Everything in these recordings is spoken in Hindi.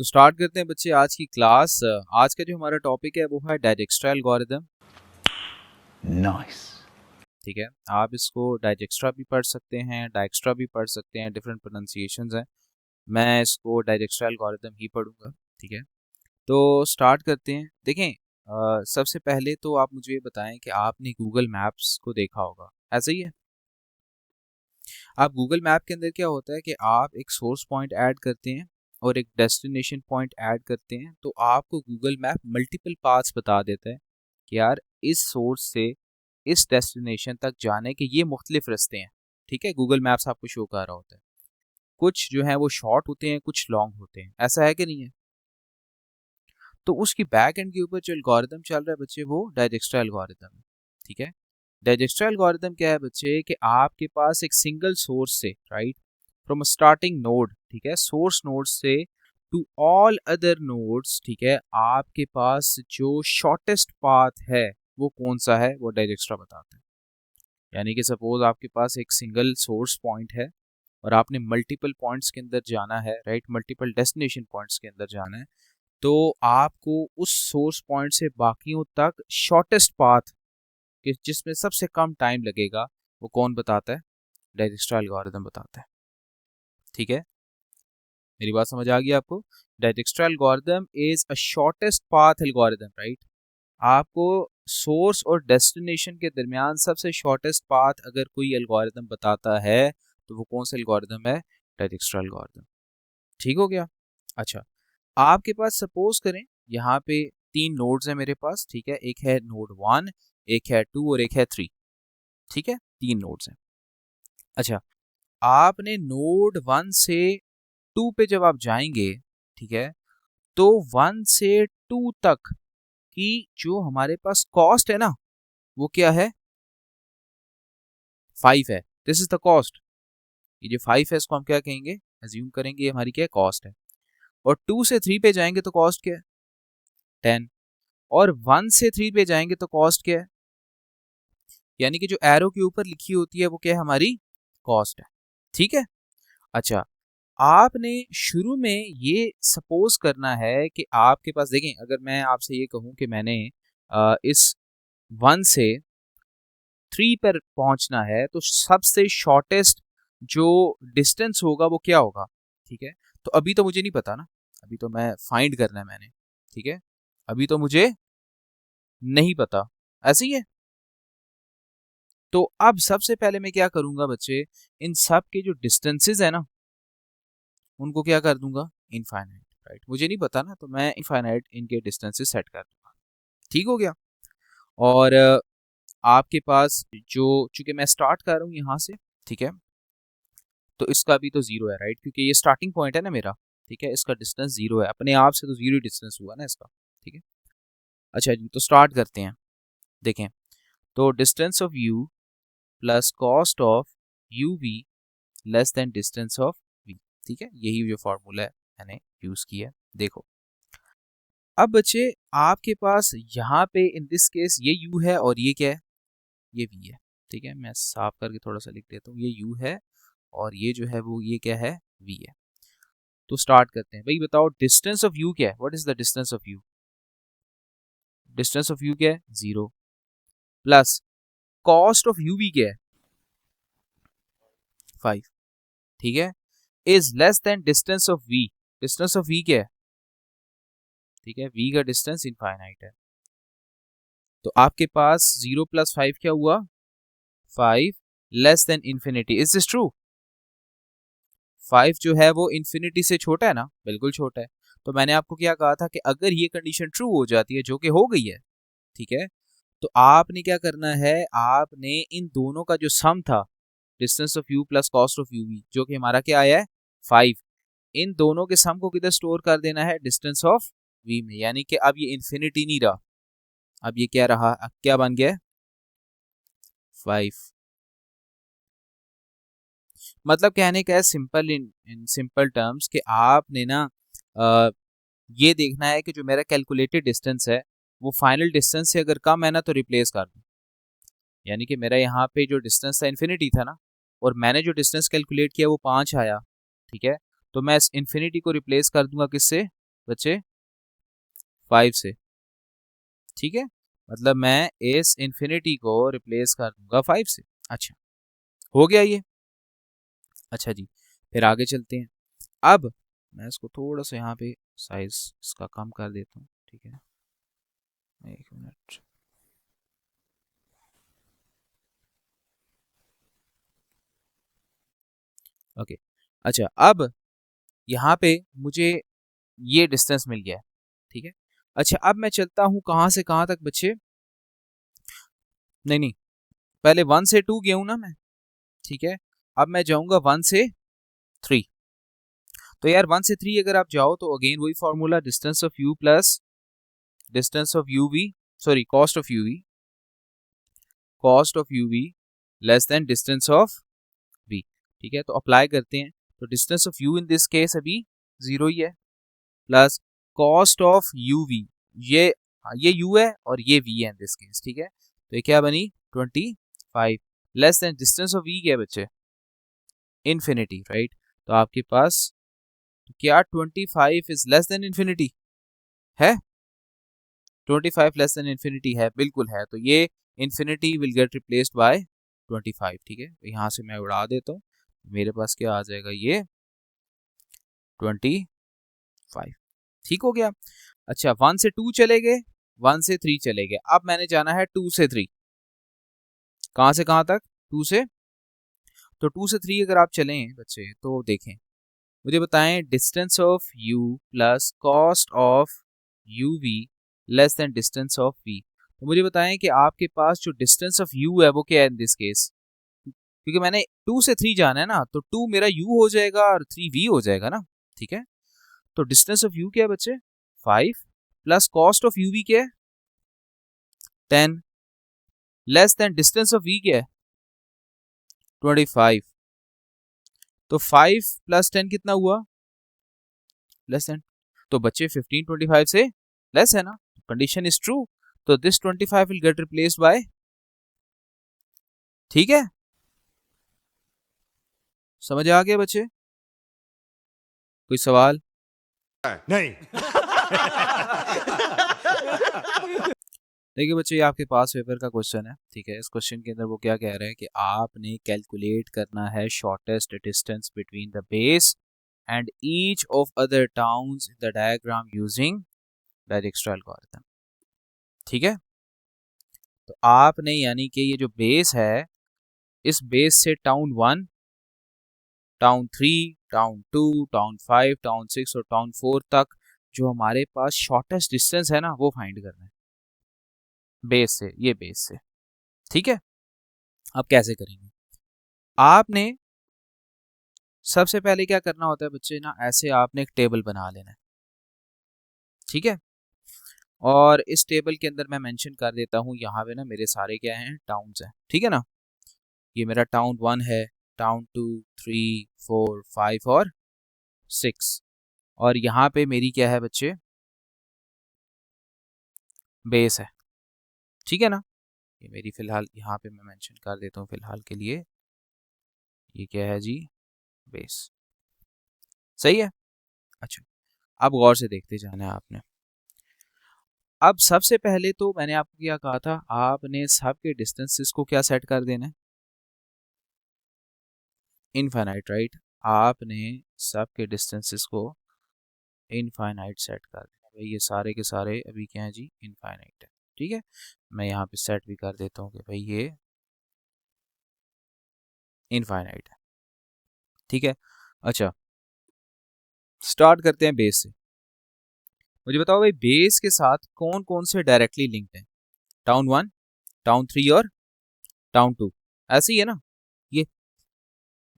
तो स्टार्ट करते हैं बच्चे आज की क्लास। आज का जो हमारा टॉपिक है वो है डाइजेक्स्ट्रा एल्गोरिदम। नाइस। ठीक है, आप इसको डाइजेक्स्ट्रा भी पढ़ सकते हैं, डाइक्स्ट्रा भी पढ़ सकते हैं, डिफरेंट प्रोनाउंसिएशंस हैं। मैं इसको डाइजेक्स्ट्रा एल्गोरिदम ही पढ़ूंगा। ठीक है, तो स्टार्ट करते हैं। देखें, सबसे पहले तो आप मुझे ये बताएं कि आपने गूगल मैप्स को देखा होगा, ऐसा ही है। आप गूगल मैप के अंदर क्या होता है कि आप एक सोर्स पॉइंट ऐड करते हैं और एक डेस्टिनेशन पॉइंट ऐड करते हैं, तो आपको गूगल मैप मल्टीपल पाथ्स बता देता है कि यार इस सोर्स से इस डेस्टिनेशन तक जाने के ये मुख्तलिफ रास्ते हैं। ठीक है, गूगल मैप्स आपको शो कर रहा होता है। कुछ जो है वो शॉर्ट होते हैं, कुछ लॉन्ग होते हैं, ऐसा है कि नहीं है। तो उसकी बैक एंड के ऊपर जो एल्गोरिदम चल रहा है बच्चे, वो डाइजेक्स्ट्रा एल्गोरिदम है। ठीक है, डाइजेक्स्ट्रा एल्गोरिदम क्या है बच्चे कि आपके पास एक सिंगल सोर्स से, राइट, फ्रॉम स्टार्टिंग नोड, ठीक है, सोर्स नोड से टू ऑल अदर नोड्स, ठीक है, आपके पास जो शॉर्टेस्ट पाथ है वो कौन सा है, वो डाइजेक्स्ट्रा बताता है। यानी कि सपोज आपके पास एक सिंगल सोर्स पॉइंट है और आपने मल्टीपल पॉइंट्स के अंदर जाना है, राइट, मल्टीपल डेस्टिनेशन पॉइंट्स के अंदर जाना है, तो आपको उस सोर्स पॉइंट से बाकियों तक शॉर्टेस्ट पाथ कि जिसमें सबसे कम टाइम लगेगा वो कौन बताता है, डाइजेक्स्ट्रा एल्गोरिदम बताता है। ठीक है, मेरी बात समझ आ गई आपको। Dijkstra algorithm is a shortest path algorithm, right. आपको सोर्स और डेस्टिनेशन के दरमियान सबसे शॉर्टेस्ट पाथ अगर कोई एल्गोरिदम बताता है तो वो कौन सा एल्गोरिदम है, डाइजेक्स्ट्रा एल्गोरिदम। ठीक हो गया। अच्छा, आपके पास सपोज करें यहाँ पे तीन नोड्स हैं मेरे पास। ठीक है, एक है नोड 1, एक है 2 और एक है 3। ठीक है, तीन नोड्स हैं। अच्छा, आपने नोड 1 से 2 पे जब आप जाएंगे, ठीक है, तो 1 से 2 तक की जो हमारे पास कॉस्ट है ना, वो क्या है, 5 है। This is the cost. ये जो 5 है इसको हम क्या कहेंगे, एज्यूम करेंगे ये हमारी क्या है, कॉस्ट है। और 2 से 3 पे जाएंगे तो कॉस्ट क्या है, 10। और 1 से 3 पे जाएंगे तो कॉस्ट क्या है, यानी कि जो एरो के ऊपर लिखी होती है वो क्या है, हमारी कॉस्ट है। ठीक है। अच्छा, आपने शुरू में ये सपोज करना है कि आपके पास, देखें, अगर मैं आपसे ये कहूं कि मैंने इस 1 से 3 पर पहुंचना है तो सबसे शॉर्टेस्ट जो डिस्टेंस होगा वो क्या होगा। ठीक है, तो अभी तो मुझे नहीं पता ना, अभी तो मैं फाइंड करना है मैंने। ठीक है, अभी तो मुझे नहीं पता, ऐसे ही है। तो अब सबसे पहले मैं क्या करूंगा बच्चे, इन सब के जो डिस्टेंसेस है ना उनको क्या कर दूंगा, इनफाइनाइट, राइट। मुझे नहीं पता ना, तो मैं इनफाइनाइट इनके डिस्टेंसेस सेट कर दूंगा। ठीक हो गया। और आपके पास जो, चूंकि मैं स्टार्ट कर रहा हूँ यहाँ से, ठीक है, तो इसका भी तो जीरो है, राइट, क्योंकि ये स्टार्टिंग पॉइंट है ना मेरा। ठीक है, इसका डिस्टेंस जीरो है, अपने आप से तो जीरो डिस्टेंस हुआ ना इसका। ठीक है। अच्छा जी, तो स्टार्ट करते हैं। देखें, तो distance of U plus cost of U V less than distance of V. ठीक है, यही जो फॉर्मूला है मैंने यूज किया है। देखो, अब बच्चे आपके पास यहाँ पे इन दिस केस ये u है और ये क्या है, ये v है। ठीक है, मैं साफ करके थोड़ा सा लिख देता हूँ, ये u है और ये जो है वो ये क्या है, v है। तो स्टार्ट करते हैं। भाई बताओ डिस्टेंस ऑफ u क्या है, what is the distance of u। Distance of u क्या है, 0, प्लस कॉस्ट ऑफ u भी क्या है, 5। ठीक है, is less than distance of v। Distance of v क्या है, ठीक है, v का डिस्टेंस इनफाइनाइट है। तो आपके पास 0 प्लस 5 क्या हुआ, 5 less than infinity. Is this true. 5 जो है वो इंफिनिटी से छोटा है ना, बिल्कुल छोटा है। तो मैंने आपको क्या कहा था कि अगर ये कंडीशन ट्रू हो जाती है, जो कि हो गई है, ठीक है, तो आपने क्या करना है, आपने इन दोनों का जो सम था, distance of U plus cost of U V, जो कि हमारा क्या आया है, 5, इन दोनों के सम को किधर स्टोर कर देना है, डिस्टेंस ऑफ वी में। यानी कि अब ये इंफिनिटी नहीं रहा, अब ये क्या रहा, अब क्या बन गया, 5। मतलब कहने का है सिंपल, इन सिंपल टर्म्स कि आपने ना ये देखना है कि जो मेरा कैलकुलेटेड डिस्टेंस है वो फाइनल डिस्टेंस से अगर कम है ना तो रिप्लेस कर दूं। यानी कि मेरा यहाँ पे जो डिस्टेंस था इन्फिनिटी था ना, और मैंने जो डिस्टेंस कैलकुलेट किया वो 5 आया। ठीक है, तो मैं इस इन्फिनिटी को रिप्लेस कर दूंगा किससे, बच्चे 5 से, ठीक है, मतलब मैं इस इन्फिनिटी को रिप्लेस कर दूंगा 5 से। अच्छा, हो गया ये। अच्छा जी, फिर आगे चलते हैं। अब मैं इसको थोड़ा सा यहाँ पे साइज इसका कम कर देता हूँ, ठीक है, एक मिनट। ओके, अच्छा, अब यहाँ पे मुझे ये डिस्टेंस मिल गया है, ठीक है। अच्छा, अब मैं चलता हूँ कहाँ से कहाँ तक बच्चे, नहीं नहीं, पहले 1 से 2 गया हूँ ना मैं, ठीक है, अब मैं जाऊंगा 1 से 3। तो यार 1 से 3 अगर आप जाओ तो अगेन वही formula, distance of U plus distance of U V, sorry cost of U V, cost of U V less than distance of V, ठीक है। तो अप्लाई करते हैं, तो distance of U in this case अभी 0 ही है, plus cost of U V, ये यू है और ये वी है इन दिस केस, ठीक है। तो ये क्या बनी 25 less than distance of V क्या है बच्चे, इन्फिनिटी, राइट। तो आपके पास क्या 25 इज लेस देन इन्फिनिटी है, 25 लेस देन इन्फिनिटी है, बिल्कुल है। तो ये infinity will get replaced bye 25, ठीक है। तो यहाँ से मैं उड़ा देता हूँ, मेरे पास क्या आ जाएगा, ये 25, ठीक हो गया। अच्छा, 1 से 2 चले गए, 1 से 3 चले गए, अब मैंने जाना है 2 से 3, कहाँ से कहाँ तक, 2 से, तो 2 से 3 अगर आप चलें बच्चे तो देखें, मुझे बताएं distance of u plus cost of U V less than distance of v। तो मुझे बताएं कि आपके पास जो डिस्टेंस ऑफ u है वो क्या है इन दिस केस, क्योंकि मैंने 2 से 3 जाना है ना, तो 2 मेरा u हो जाएगा और 3 v हो जाएगा ना, ठीक है। तो डिस्टेंस ऑफ u क्या है बच्चे 5 plus cost of u v क्या है 10 less than distance of v क्या है 25। तो 5 प्लस 10 कितना हुआ, लेस देन, तो बच्चे 15 25 से लेस है ना, कंडीशन इज ट्रू, तो this 25 will get replaced bye, ठीक है, समझ आ गया बच्चे, कोई सवाल नहीं। देखिए बच्चे, ये आपके पास पेपर का क्वेश्चन है, ठीक है। इस क्वेश्चन के अंदर वो क्या कह रहा है कि आपने कैलकुलेट करना है shortest distance between the base and each of other towns in the diagram using Dijkstra algorithm, ठीक है। तो आपने यानी कि ये जो बेस है, इस बेस से town 1, town 3, town 2, town 5, town 6 और टाउन 4 तक जो हमारे पास शॉर्टेस्ट डिस्टेंस है ना, वो फाइंड करना है बेस से, ये बेस से, ठीक है। अब कैसे करेंगे, आपने सबसे पहले क्या करना होता है बच्चे ना, ऐसे आपने एक टेबल बना लेना है, ठीक है। और इस टेबल के अंदर मैं मेंशन कर देता हूँ, यहाँ पे ना मेरे सारे क्या हैं, टाउन्स हैं, ठीक है ना। ये मेरा टाउन 1 है, टाउन 2, 3, 4, 5 और 6, और यहाँ पे मेरी क्या है बच्चे, बेस है, ठीक है ना। ये मेरी फिलहाल यहाँ पे मैं मेंशन कर देता हूँ फिलहाल के लिए, ये क्या है जी, बेस, सही है। अच्छा, अब गौर से देखते जाना है आपने। अब सबसे पहले तो मैंने आपको क्या कहा था, आपने सबके डिस्टेंसेस को क्या सेट कर देना है, इनफाइनाइट, राइट। आपने सबके डिस्टेंसेस को इनफाइनाइट सेट कर देना भाई, ये सारे के सारे अभी क्या है जी, इनफाइनाइट है, ठीक है। मैं यहाँ पे सेट भी कर देता हूँ कि भाई ये इनफाइनाइट है, ठीक है। अच्छा, स्टार्ट करते हैं बेस से। मुझे बताओ भाई, बेस के साथ कौन कौन से डायरेक्टली लिंक्ड हैं, टाउन 1, टाउन 3 और टाउन 2, ऐसे ही है ना, ये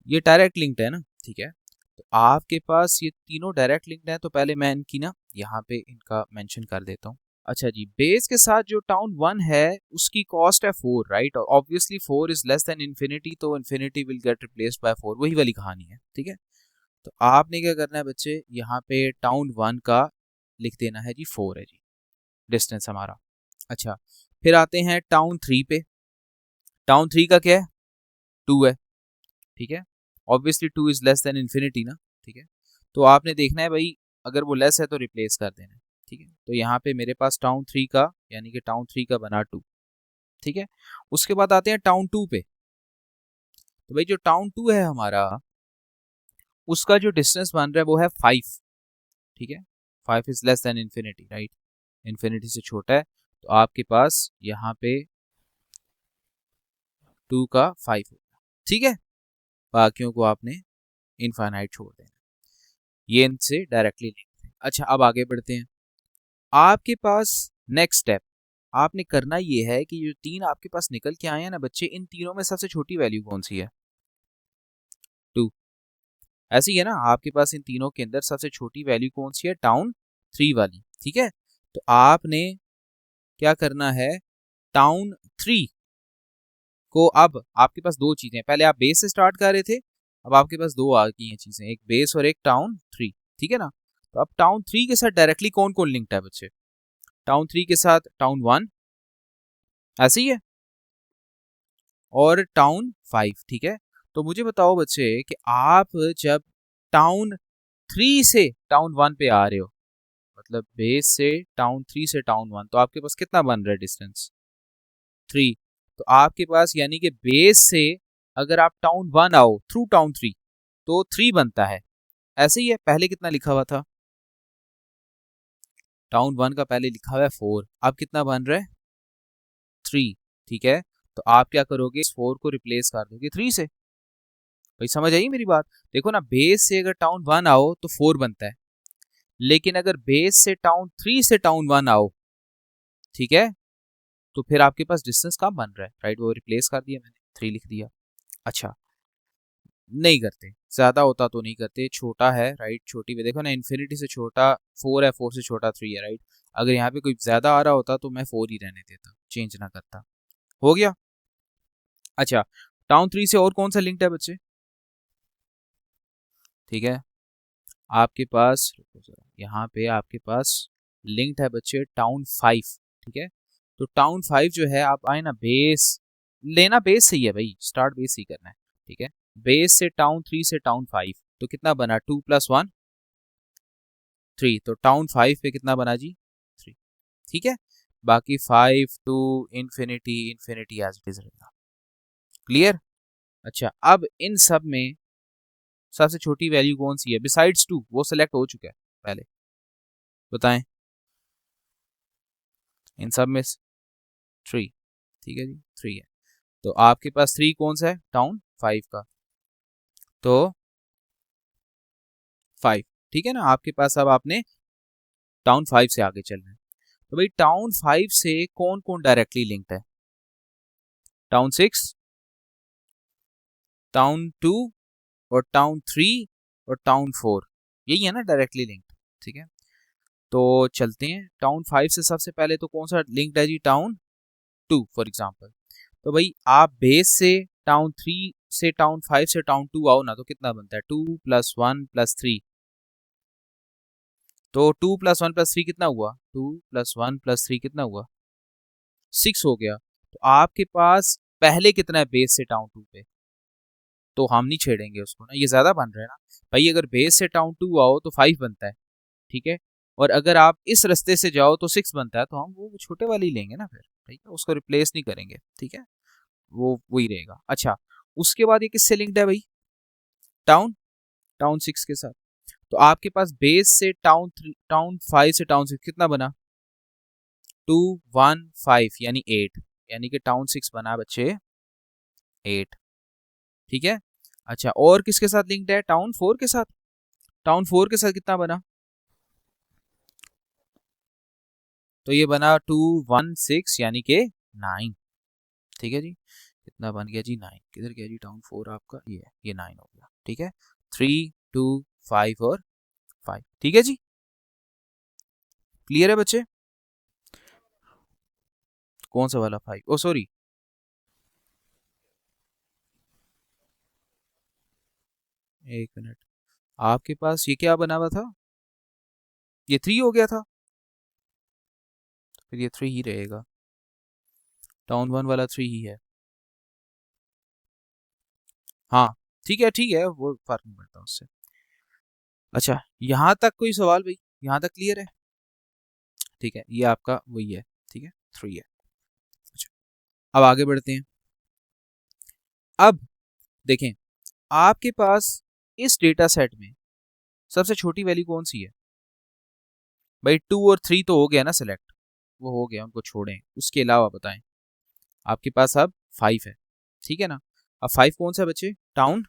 ये डायरेक्ट लिंक्ड है ना, ठीक है। तो आपके पास ये तीनों डायरेक्ट लिंक्ड है, तो पहले मैं इनकी ना यहाँ पे इनका मेंशन कर देता हूँ। अच्छा जी, बेस के साथ जो टाउन 1 है उसकी कॉस्ट है 4, राइट, और obviously 4 is less than infinity, तो infinity will get replaced by 4, वही वाली कहानी है, ठीक है। तो आपने क्या करना है बच्चे, यहाँ पे टाउन 1 का लिख देना है जी 4 है जी डिस्टेंस हमारा। अच्छा, फिर आते हैं टाउन 3 पे, टाउन 3 का क्या है 2 है, ठीक है, obviously 2 is less than infinity ना, ठीक है। तो आपने देखना है भाई अगर वो लेस है तो रिप्लेस कर देना है, ठीक है। तो यहाँ पे मेरे पास टाउन 3 का यानी कि टाउन 3 का बना 2, ठीक है। उसके बाद आते हैं टाउन 2 पे। तो भाई जो टाउन 2 है हमारा, उसका जो डिस्टेंस बन रहा है वो है 5, ठीक है। 5 is less than infinity, right, infinity से छोटा है। तो आपके पास यहाँ पे 2 का 5 होगा, ठीक है। बाकियों को आपने इनफाइनाइट छोड़ देना, ये इनसे डायरेक्टली लिंक है। अच्छा, अब आगे बढ़ते हैं। आपके पास नेक्स्ट स्टेप आपने करना ये है कि जो तीन आपके पास निकल के आए हैं ना बच्चे, इन तीनों में सबसे छोटी वैल्यू कौन सी है? 2। ऐसी है ना, आपके पास इन तीनों के अंदर सबसे छोटी वैल्यू कौन सी है? टाउन 3 वाली, ठीक है। तो आपने क्या करना है, टाउन 3 को, अब आपके पास दो चीजें, पहले आप बेस से स्टार्ट कर रहे थे, अब आपके पास दो आ गई हैं चीजें, एक बेस और एक टाउन 3, ठीक है ना। तो अब टाउन 3 के साथ डायरेक्टली कौन कौन लिंक्ड है बच्चे? टाउन 3 के साथ टाउन 1, ऐसे ही है, और टाउन 5, ठीक है। तो मुझे बताओ बच्चे कि आप जब टाउन 3 से टाउन 1 पे आ रहे हो, मतलब बेस से टाउन 3 से टाउन 1, तो आपके पास कितना बन रहा है डिस्टेंस? 3। तो आपके पास यानी कि बेस से अगर आप टाउन 1 आओ थ्रू टाउन 3 तो 3 बनता है, ऐसे ही है। पहले कितना लिखा हुआ था? टाउन 1 का पहले लिखा हुआ है 4, अब कितना बन रहा है? 3, ठीक है। तो आप क्या करोगे, इस 4 को रिप्लेस कर दोगे 3 से। भाई समझ आई मेरी बात? देखो ना, बेस से अगर टाउन 1 आओ तो 4 बनता है, लेकिन अगर बेस से टाउन 3 से टाउन 1 आओ, ठीक है, तो फिर आपके पास डिस्टेंस कम बन रहा है, राइट, वो रिप्लेस कर दिया मैंने, 3 लिख दिया। अच्छा, नहीं करते, ज्यादा होता तो नहीं करते, छोटा है, राइट, छोटी में देखो ना, इन्फिनिटी से छोटा 4 है, 4 से छोटा 3 है, राइट। अगर यहाँ पे कोई ज्यादा आ रहा होता तो मैं 4 ही रहने देता, चेंज ना करता। हो गया। अच्छा, टाउन 3 से और कौन सा लिंक्ड है बच्चे? ठीक है, आपके पास यहाँ पे आपके पास लिंक्ड है बच्चे टाउन 5, ठीक है। तो टाउन 5 जो है, आप आए ना, बेस लेना, बेस सही है भाई, स्टार्ट बेस ही करना है, ठीक है। बेस से टाउन 3 से टाउन 5, तो कितना बना? 2 + 1 3, तो टाउन 5 पे कितना बना जी? 3, ठीक है। बाकी 5 to infinity, infinity as it is रहेगा। क्लियर? अच्छा, अब इन सब में सबसे छोटी वैल्यू कौन सी है बिसाइड्स 2? वो सिलेक्ट हो चुका है पहले, बताएं। इन सब में 3, ठीक है जी, 3 है। तो आपके पास 3 कौन सा है? टाउन 5 का, तो 5, ठीक है ना। आपके पास अब आपने टाउन 5 से आगे चलना है। तो भाई टाउन 5 से कौन कौन डायरेक्टली लिंक्ड है? टाउन 6, टाउन 2, और टाउन 3, और टाउन 4, यही है ना डायरेक्टली लिंक्ड, ठीक है। तो चलते हैं, टाउन 5 से सबसे पहले तो कौन सा लिंक्ड है जी? Town 2 for example. तो भाई आप बेस से टाउन 3 से टाउन 5 से टाउन 2 आओ ना, तो कितना बनता है? 2 + 1 + 3, तो 2 + 1 + 3 कितना हुआ? 2 + 1 + 3 कितना हुआ? 6 हो गया। तो आपके पास पहले कितना है बेस से टाउन 2 पे? तो हम नहीं छेड़ेंगे उसको ना, ये ज्यादा बन रहा है ना भाई। अगर बेस से टाउन 2 आओ तो 5 बनता है, ठीक है। और अगर आप इस रास्ते से जाओ तो 6 बनता है, तो हम वो छोटे वाले ही लेंगे ना फिर, ठीक है, उसको रिप्लेस नहीं करेंगे, ठीक है, वो वही रहेगा। अच्छा, उसके बाद ये किससे लिंक्ड है भाई? टाउन टाउन 6 के साथ। तो आपके पास बेस से टाउन 5 से टाउन 6 कितना बना? 2 1 5 यानी 8, यानी कि टाउन 6 बना बच्चे 8, ठीक है। अच्छा, और किसके साथ लिंक्ड है? टाउन 4 के साथ। टाउन 4 के साथ कितना बना? तो ये बना 2 1 6 यानी कि 9, ठीक है जी। कितना बन गया जी? 9। किधर गया जी टाउन 4 आपका? ये 9 हो गया, ठीक है। 3 2 5 और 5, ठीक है जी। क्लियर है बच्चे? कौन सा वाला 5? ओ सॉरी, एक मिनट, आपके पास ये क्या बना हुआ था? ये 3 हो गया था, फिर ये 3 ही रहेगा, टाउन 1 वाला 3 ही है। हाँ, ठीक है, ठीक है, वो फर्क नहीं पड़ता उससे। अच्छा, यहाँ तक कोई सवाल भाई? यहाँ तक क्लियर है? ठीक है, ये आपका वही है, ठीक है, 3 है। अच्छा, अब आगे बढ़ते हैं। अब देखें, आपके पास इस डेटा सेट में सबसे छोटी वैल्यू कौन सी है? भाई 2 और 3 तो हो गया ना सिलेक्ट, वो हो गया, उनको छोड़ें। उसके अलावा बताएं, आपके पास अब 5 है, ठीक है ना? अब 5 कौन सा बचे? टाउन,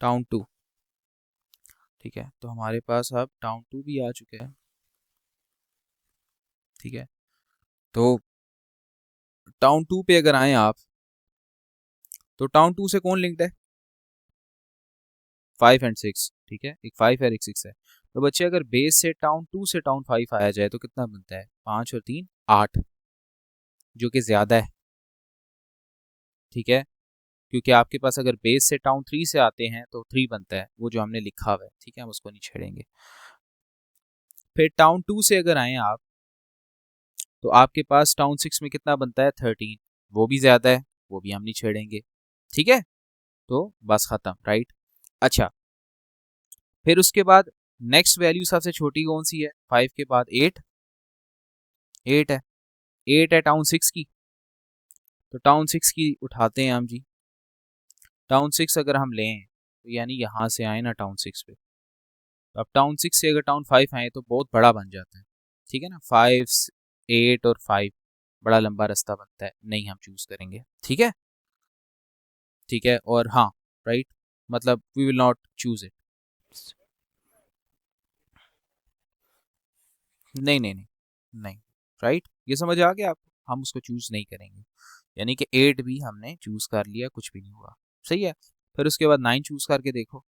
टाउन 2, ठीक है। तो हमारे पास अब टाउन 2 भी आ चुका है, ठीक है। तो टाउन 2 पे अगर आए आप, तो टाउन 2 से कौन लिंक्ड है? 5 एंड 6, ठीक है, एक 5 है, एक 6 है। तो बच्चे अगर बेस से टाउन 2 से टाउन 5 आया जाए तो कितना बनता है? 5 और 3 8, जो कि ज्यादा है, ठीक है, क्योंकि आपके पास अगर बेस से टाउन 3 से आते हैं तो 3 बनता है, वो जो हमने लिखा हुआ है, ठीक है, हम उसको नहीं छेड़ेंगे। फिर टाउन 2 से अगर आए आप, तो आपके पास टाउन 6 में कितना बनता है? 13, वो भी ज्यादा है, वो भी हम नहीं छेड़ेंगे, ठीक है। तो बस खत्म, राइट। अच्छा, फिर उसके बाद नेक्स्ट वैल्यू सबसे छोटी कौन सी है? 5 के बाद 8, 8 है, 8 है टाउन 6 की। तो टाउन 6 की उठाते हैं हम जी। टाउन 6 अगर हम लें, तो यानी यहाँ से आए ना टाउन 6 पे, तो अब टाउन 6 से अगर टाउन 5 आए तो बहुत बड़ा बन जाता है, ठीक है ना। 5 8 और 5 बड़ा लंबा रास्ता बनता है, नहीं हम चूज करेंगे, ठीक है, ठीक है। और हाँ, राइट, मतलब we will not choose it. नहीं नहीं नहीं नहीं, राइट, ये समझ आ गया आपको? हम उसको चूज नहीं करेंगे, यानी कि 8 भी हमने चूज कर लिया, कुछ भी नहीं हुआ, सही है। फिर उसके बाद 9 चूज करके देखो।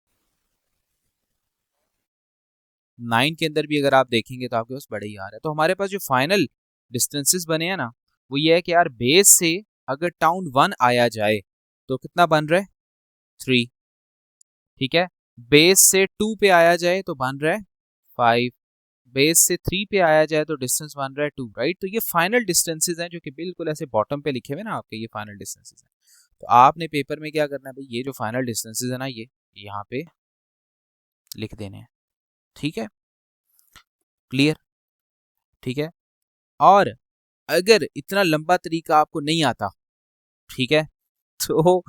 9 के अंदर भी अगर आप देखेंगे तो आपके पास बड़े ही आ रहा है। तो हमारे पास जो फाइनल डिस्टेंसेस बने हैं ना, वो ये है कि यार बेस से अगर टाउन 1 आया जाए तो कितना बन रहा है? 3, ठीक है। बेस से 2 पे आया जाए तो बन रहा है 5, बेस से 3 पे आया जाए तो डिस्टेंस बन रहा है 2, राइट। तो ये फाइनल डिस्टेंसेस हैं जो कि बिल्कुल ऐसे बॉटम पे लिखे हुए ना आपके, ये फाइनल डिस्टेंसेस हैं। तो आपने पेपर में क्या करना है भाई, ये जो फाइनल डिस्टेंसेस है ना, ये यहाँ पे लिख देने हैं, ठीक है, क्लियर, ठीक है। और अगर इतना लंबा तरीका आपको नहीं आता, ठीक है, तो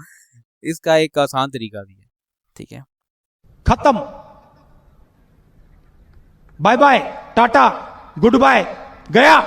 इसका एक आसान तरीका भी है, ठीक है। खत्म। Bye bye, tata, goodbye, गया।